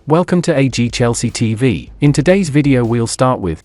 Welcome to AG Chelsea TV. In today's video we'll start with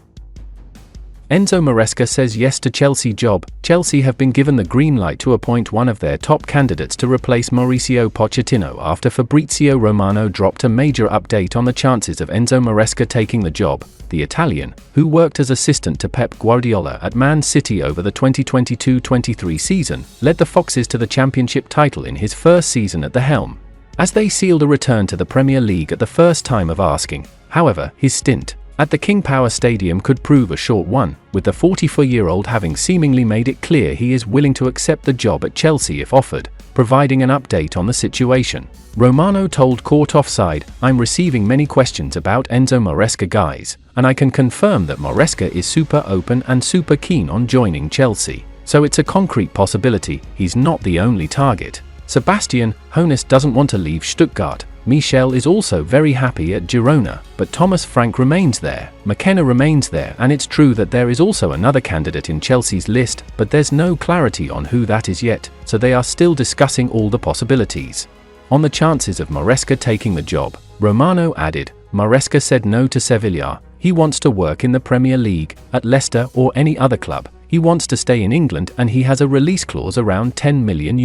Enzo Maresca says yes to Chelsea job. Chelsea have been given the green light to appoint one of their top candidates to replace Mauricio Pochettino after Fabrizio Romano dropped a major update on the chances of Enzo Maresca taking the job. The Italian, who worked as assistant to Pep Guardiola at Man City over the 2022-23 season, led the Foxes to the championship title in his first season at the helm, as they sealed a return to the Premier League at the first time of asking. However, his stint at the King Power Stadium could prove a short one, with the 44-year-old having seemingly made it clear he is willing to accept the job at Chelsea if offered. Providing an update on the situation, Romano told Court Offside, "I'm receiving many questions about Enzo Maresca guys, and I can confirm that Maresca is super open and super keen on joining Chelsea. So it's a concrete possibility, he's not the only target. Sebastian Hoeneß doesn't want to leave Stuttgart. Michel is also very happy at Girona, but Thomas Frank remains there, McKenna remains there, and it's true that there is also another candidate in Chelsea's list, but there's no clarity on who that is yet, so they are still discussing all the possibilities." On the chances of Maresca taking the job, Romano added, "Maresca said no to Sevilla. He wants to work in the Premier League, at Leicester or any other club. He wants to stay in England and he has a release clause around €10 million.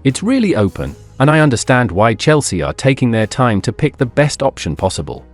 It's really open, and I understand why Chelsea are taking their time to pick the best option possible."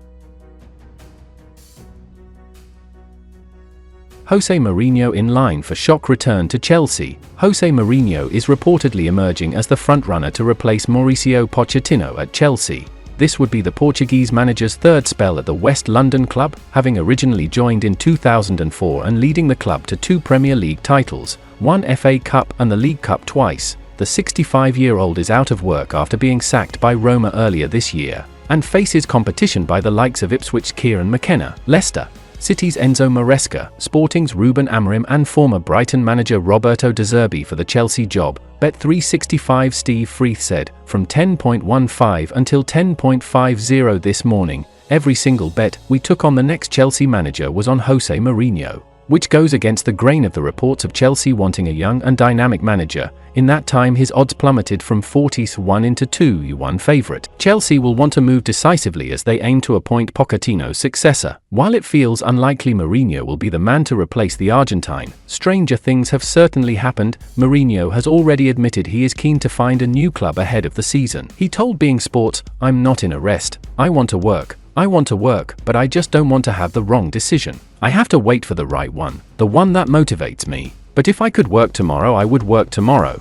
Jose Mourinho in line for shock return to Chelsea. Jose Mourinho is reportedly emerging as the frontrunner to replace Mauricio Pochettino at Chelsea. This would be the Portuguese manager's third spell at the West London club, having originally joined in 2004 and leading the club to 2 Premier League titles, 1 FA Cup and the League Cup twice. The 65-year-old is out of work after being sacked by Roma earlier this year, and faces competition by the likes of Ipswich Kieran McKenna, Leicester City's Enzo Maresca, Sporting's Ruben Amorim and former Brighton manager Roberto De Zerbi for the Chelsea job. Bet365 Steve Freeth said, "From 10.15 until 10.50 this morning, every single bet we took on the next Chelsea manager was on Jose Mourinho, which goes against the grain of the reports of Chelsea wanting a young and dynamic manager. In that time his odds plummeted from 40-1 into 2-1 favourite. Chelsea will want to move decisively as they aim to appoint Pochettino's successor. While it feels unlikely Mourinho will be the man to replace the Argentine, stranger things have certainly happened. Mourinho has already admitted he is keen to find a new club ahead of the season. He told Being Sports, "I'm not in a rest. I want to work. I want to work, but I just don't want to have the wrong decision. I have to wait for the right one, the one that motivates me. But if I could work tomorrow, I would work tomorrow."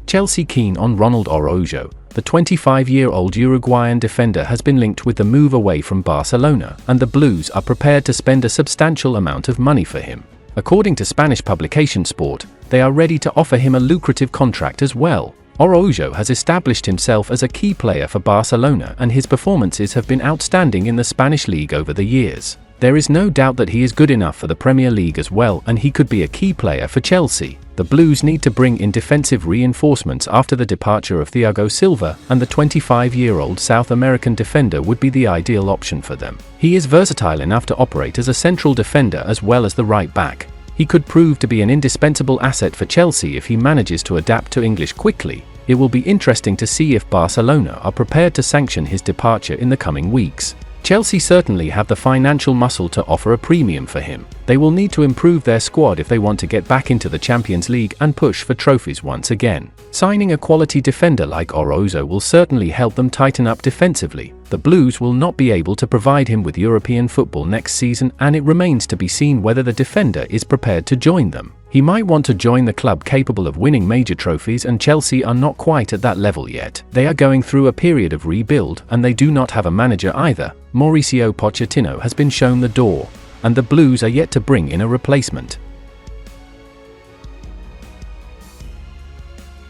Chelsea keen on Ronald Araujo. The 25-year-old Uruguayan defender has been linked with the move away from Barcelona, and the Blues are prepared to spend a substantial amount of money for him. According to Spanish publication Sport, they are ready to offer him a lucrative contract as well. Araujo has established himself as a key player for Barcelona and his performances have been outstanding in the Spanish league over the years. There is no doubt that he is good enough for the Premier League as well, and he could be a key player for Chelsea. The Blues need to bring in defensive reinforcements after the departure of Thiago Silva, and the 25-year-old South American defender would be the ideal option for them. He is versatile enough to operate as a central defender as well as the right back. He could prove to be an indispensable asset for Chelsea if he manages to adapt to English quickly. It will be interesting to see if Barcelona are prepared to sanction his departure in the coming weeks. Chelsea certainly have the financial muscle to offer a premium for him. They will need to improve their squad if they want to get back into the Champions League and push for trophies once again. Signing a quality defender like Araujo will certainly help them tighten up defensively. The Blues will not be able to provide him with European football next season, and it remains to be seen whether the defender is prepared to join them. He might want to join the club capable of winning major trophies, and Chelsea are not quite at that level yet. They are going through a period of rebuild, and they do not have a manager either. Mauricio Pochettino has been shown the door, and the Blues are yet to bring in a replacement.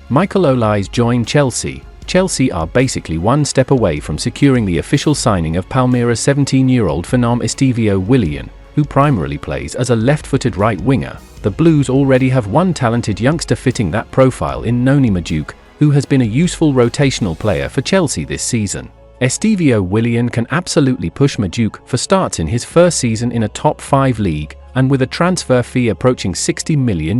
Michael Olise joined Chelsea. Chelsea are basically one step away from securing the official signing of Palmeiras' 17-year-old Fernand Estivio Willian, who primarily plays as a left-footed right winger. The Blues already have one talented youngster fitting that profile in Noni Madueke, who has been a useful rotational player for Chelsea this season. Estivio Willian can absolutely push Madueke for starts in his first season in a top 5 league, and with a transfer fee approaching €60 million.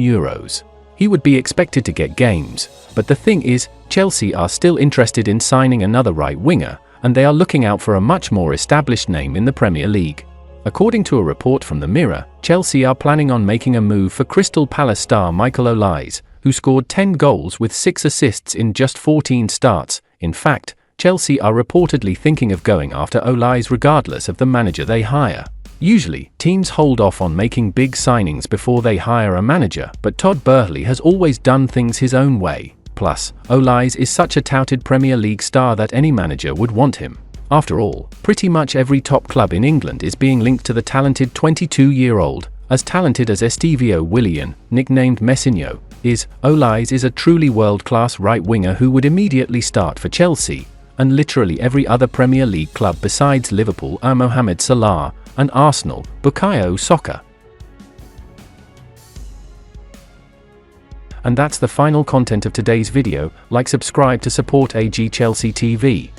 He would be expected to get games, but the thing is, Chelsea are still interested in signing another right winger, and they are looking out for a much more established name in the Premier League. According to a report from the Mirror, Chelsea are planning on making a move for Crystal Palace star Michael Olise, who scored 10 goals with 6 assists in just 14 starts. In fact, Chelsea are reportedly thinking of going after Olise regardless of the manager they hire. Usually, teams hold off on making big signings before they hire a manager, but Todd Boehly has always done things his own way. Plus, Olise is such a touted Premier League star that any manager would want him. After all, pretty much every top club in England is being linked to the talented 22-year-old. As talented as Estevao Willian, nicknamed Messinho, is, Olise is a truly world-class right winger who would immediately start for Chelsea, and literally every other Premier League club besides Liverpool are Mohamed Salah, and Arsenal, Bukayo Saka. And that's the final content of today's video. Like, subscribe to support AG Chelsea TV.